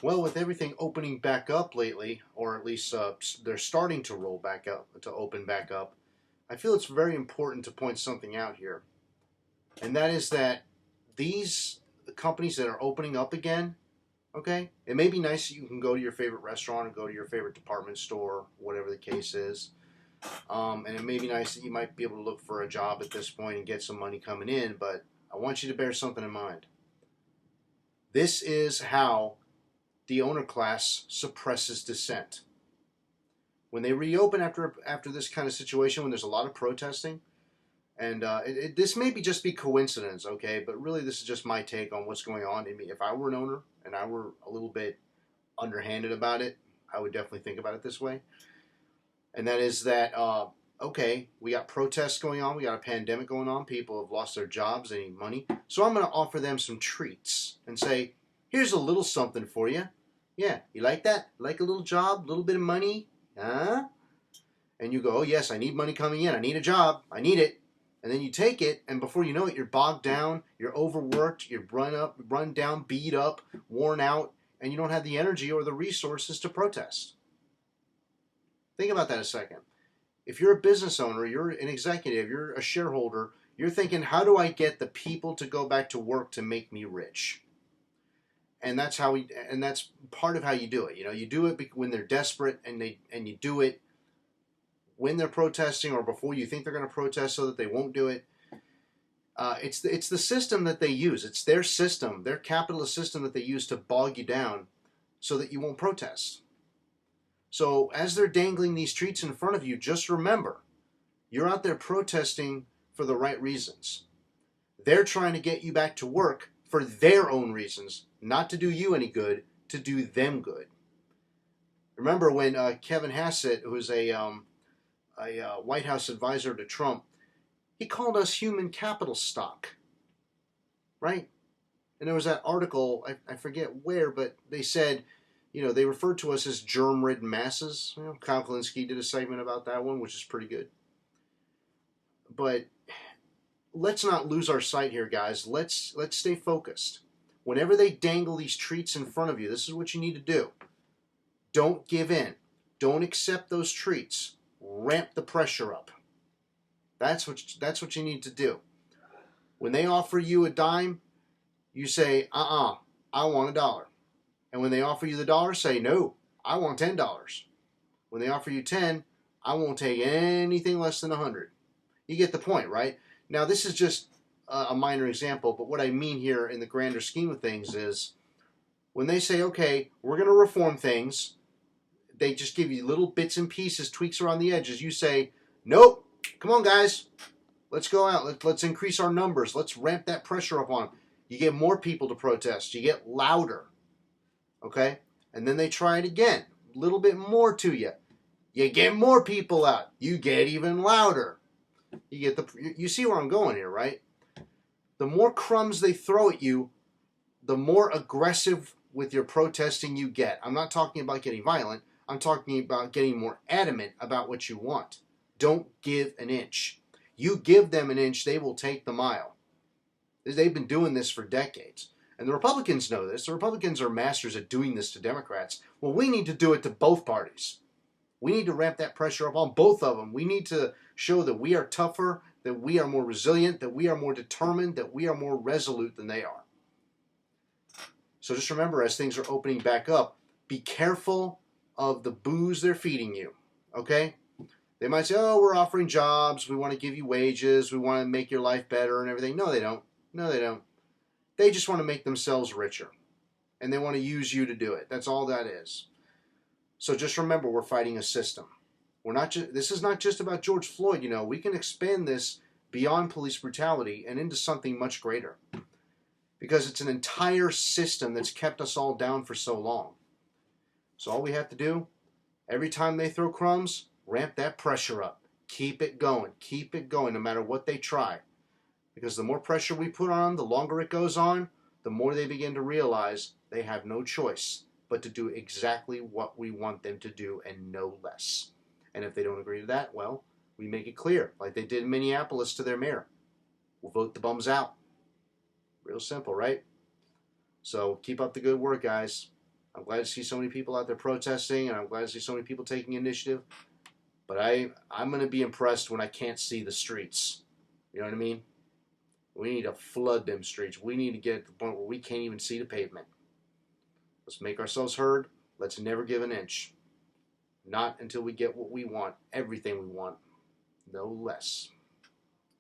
Well, with everything opening back up lately, or at least they're starting to roll back up, to open back up, I feel it's very important to point something out here. And that is that these companies that are opening up again, okay, it may be nice that you can go to your favorite restaurant or go to your favorite department store, whatever the case is. And it may be nice that you might be able to look for a job at this point and get some money coming in, but I want you to bear something in mind. This is how the owner class suppresses dissent. When they reopen after this kind of situation, when there's a lot of protesting, and this may be just be coincidence, okay, but really this is just my take on what's going on. I mean, if I were an owner and I were a little bit underhanded about it, I would definitely think about it this way, and that is that okay, we got protests going on, we got a pandemic going on, people have lost their jobs, they need money, so I'm going to offer them some treats and say, here's a little something for you. Yeah, you like that? Like a little job, a little bit of money? Huh? And you go, oh, yes, I need money coming in. I need a job. I need it. And then you take it, and before you know it, you're bogged down, you're overworked, you're run down, beat up, worn out, and you don't have the energy or the resources to protest. Think about that a second. If you're a business owner, you're an executive, you're a shareholder, you're thinking, how do I get the people to go back to work to make me rich? And that's part of how you do it. You know, you do it when they're desperate, and you do it when they're protesting or before you think they're going to protest, so that they won't do it. It's the system that they use. It's their system, their capitalist system that they use to bog you down, so that you won't protest. So as they're dangling these treats in front of you, just remember, you're out there protesting for the right reasons. They're trying to get you back to work for their own reasons, not to do you any good, to do them good. Remember when Kevin Hassett, who was a White House advisor to Trump, he called us human capital stock, right? And there was that article, I forget where, but they said, you know, they referred to us as germ-ridden masses. You know, Kyle Kalinske did a segment about that one, which is pretty good. But let's not lose our sight here, guys. Let's stay focused. Whenever they dangle these treats in front of you, this is what you need to do. Don't give in. Don't accept those treats. Ramp the pressure up. That's what you need to do. When they offer you a dime, you say, I want $1. And when they offer you the dollar, say, no, I want $10. When they offer you 10, I won't take anything less than 100. You get the point, right? Now, this is just a minor example, but what I mean here in the grander scheme of things is when they say, okay, we're going to reform things, they just give you little bits and pieces, tweaks around the edges. You say, nope, come on, guys. Let's go out. Let's increase our numbers. Let's ramp that pressure up on them. You get more people to protest. You get louder. Okay? And then they try it again. A little bit more to you. You get more people out. You get even louder. You see where I'm going here, right? The more crumbs they throw at you, the more aggressive with your protesting you get. I'm not talking about getting violent. I'm talking about getting more adamant about what you want. Don't give an inch. You give them an inch, they will take the mile. They've been doing this for decades. And the Republicans know this. The Republicans are masters at doing this to Democrats. Well, we need to do it to both parties. We need to ramp that pressure up on both of them. We need to show that we are tougher, that we are more resilient, that we are more determined, that we are more resolute than they are. So just remember, as things are opening back up, be careful of the booze they're feeding you, okay? They might say, oh, we're offering jobs, we want to give you wages, we want to make your life better and everything. No, they don't. No, they don't. They just want to make themselves richer, and they want to use you to do it. That's all that is. So just remember, we're fighting a system. This is not just about George Floyd. You know, we can expand this beyond police brutality and into something much greater, because it's an entire system that's kept us all down for so long. So all we have to do, every time they throw crumbs, ramp that pressure up. Keep it going. Keep it going no matter what they try. Because the more pressure we put on them, the longer it goes on, the more they begin to realize they have no choice but to do exactly what we want them to do and no less. And if they don't agree to that, well, we make it clear, like they did in Minneapolis to their mayor. We'll vote the bums out. Real simple, right? So keep up the good work, guys. I'm glad to see so many people out there protesting, and I'm glad to see so many people taking initiative. But I'm going to be impressed when I can't see the streets. You know what I mean? We need to flood them streets. We need to get to the point where we can't even see the pavement. Let's make ourselves heard. Let's never give an inch. Not until we get what we want, everything we want, no less.